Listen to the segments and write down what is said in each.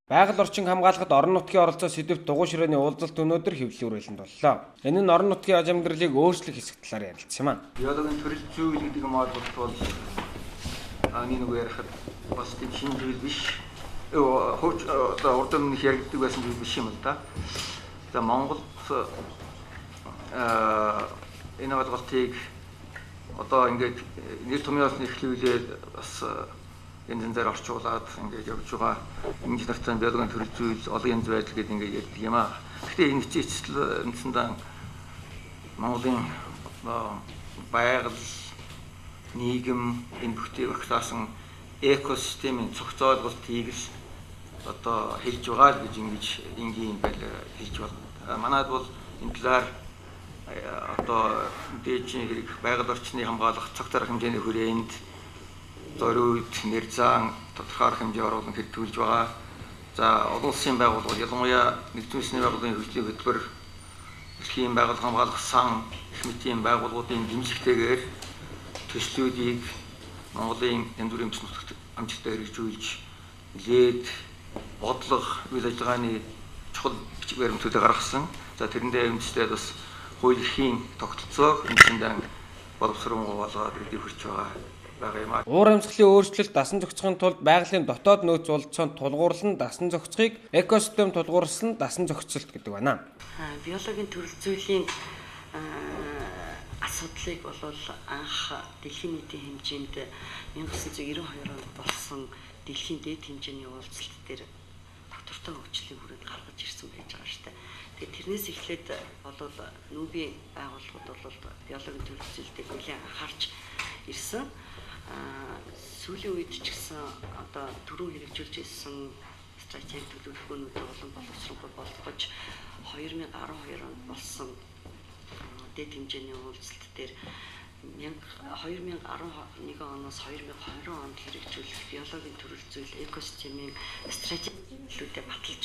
Байгаль орчин хамгаалахад орон нутгийн оролцоо сэдвт дугуй ширээний уулзалт өнөөдөр хэвлэлүрэлэнд боллоо. Энэ нь орон нутгийн аж амьдралыг өөрчлөх хэсэг талаар ярилцсан юм аа. Биологийн төрөл зүйл гэдэг юм бол нэг ярихад бас тийм шинэ зүйл биш. Хууч урд өмнөх яригддаг байсан зүйл биш юм л да. За Монголд энэ бодлогыг одоо ингээд нийт томьёос нэхлүүлээд бас энэ зэнээр орчуулад ингээд явж байгаа ингэж нартай биологийн төрөл зүйл олон янз байдал гэдэг ингээд ярьдаг юм аа. Гэхдээ энэ хэвчээчл үндсэндээ Монголын байгаль, нийгэм, энэ бүхнийг багтаасан экосистемийн зохицуулалтыг л одоо хэлж байгаа л гэж ингэж энгийн байл хэлж байна. Манайд бол энэ талаар одоо дээжийн хэрэг байгаль орчны хамгаалах цаг дарах хэмжээний хүрээнд зориуд нэр зан тодорхой хэмжээ оруулан хэлтүүлж байгаа. За олон улсын байгууллагууд ялангуяа нэгдсэн үндэсний байгууллагын хөгжлийн хөтөлбөр эрхийн байгууллага хамгаалах сан их мэтийн байгууллагуудын дэмжлэгтэйгээр төслүүдийг Монголын янз бүрийн бүс нутагт амжилттай хэрэгжүүлж лээд бодлого үйл ажиллагааны чухал бичиг баримтуудыг гаргасан. За тэрэндээ үндэслээд бас хууль эрхийн тогтолцоог үндсэндээ боловсруулж ирдэг хүрч байгаа юм аа. Уур амьсгалын өөрчлөлт дасан зохицохын тулд байгалийн дотоод нөөц уулзсанд тулгуурлан дасан зохицохыг экосистем тулгуурласан дасан зохицолт гэдэг байна. Биологийн төрөл зүйлийн асуудлыг бол анх дэлхийн нийтийн хэмжээнд 1992 онд болсон дэлхийн дээд хэмжээний уулзалт дээр доктортой хөгжлийн хүрээнд гаргаж ирсэн байж байгаа шүү дээ. Тэгээд тэрнээс эхлээд бол нүүбийн байгууллагууд бол биологийн төрөл зүйлдээ нэлээд анхаарч ирсэн. Сүүлийн үед ч гэсэн одоо түрүү хэрэгжүүлж ирсэн стратеги төлөвлөгөөнүүдийг олон боловсруулалт болгож 2012 онд болсон дэд хэмжээний уулзалт дээр 2011 оноос 2020 онд хэрэгжүүлэх биологийн төрөл зүйл экосистемийн стратегиудыг баталж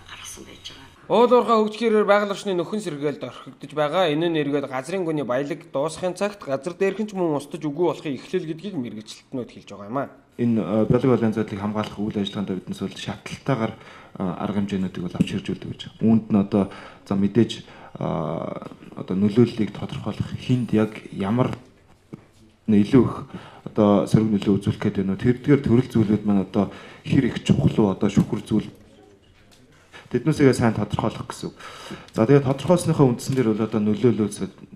гаргасан байж байгаа. Уул уурхай хөгжихөөр байгаль орчны нөхөн сэргээлд орхигдож байгаа. Энэ нь эргээд газрын гүний баялаг дуусахын цагт газар дээрхэн ч мөн устж үгүй болохын эхлэл гэдгийг мэргэжилтнүүд хэлж байгаа юм аа. Энэ биологийн балын задлыг хамгаалах үйл ажиллагаанд биднес бол шатлалтайгаар арга хэмжээнүүдийг бол авч хэрэгжүүлдэг гэж. Үүнд нь одоо за мэдээж одоо нөлөөллийг тодорхойлох хинд яг ямар илүү их одоо сөрөг нөлөө үзүүлэх гэдэг нь тэрдгээр төрөл зүйлүүд маань одоо хэр их чухал уу одоо шүхэр зүйл тэднүүсээ сайн тодорхойлох гэсэн. За тэгээд тодорхойлсныхаа үндсэн дээр бол одоо нөлөөлөл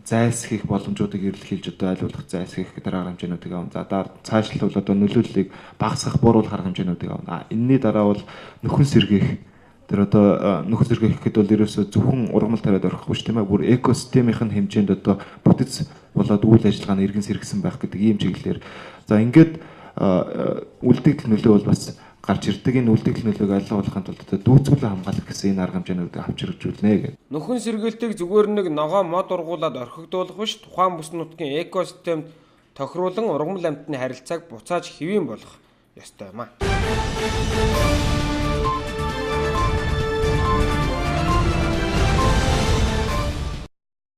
зайлсхийх боломжуудыг эрэлхийлж одоо айлуулах зайлсхийх дараагаар хэмжээнүүдийг авна. За цаашлал бол одоо нөлөөллийг багасгах бууруулах арга хэмжээнүүдийг авна. Энэний дараа бол нөхөн сэргээх тэр одоо нөхөн сэргээх гэхэд бол ерөөсөө зөвхөн ургамал тариад орхихгүй шүү дээ. Бүр экосистемийн хэмжээнд одоо бүтэц болоод үйл ажиллагаа нь иргэн сэргсэн байх гэдэг ийм чиглэлээр. За ингээд үлдэгдэл нөлөө бол бас гарч ирдэг. Энэ үлдэгдэл нөлөөг алуулахын тулд дүүцгүүлэн хамгаалах гэсэн энэ арга хэмжээнүүдийг авч хэрэгжүүлнэ гэдэг. Нөхөн сэргээлтийг зүгээр нэг ногоо мод ургуулад орхигдуулах биш, тухайн бүс нутгийн экосистемд тохируулан ургамал амьтны харилцааг буцааж хэвэн болгох ёстой юм аа.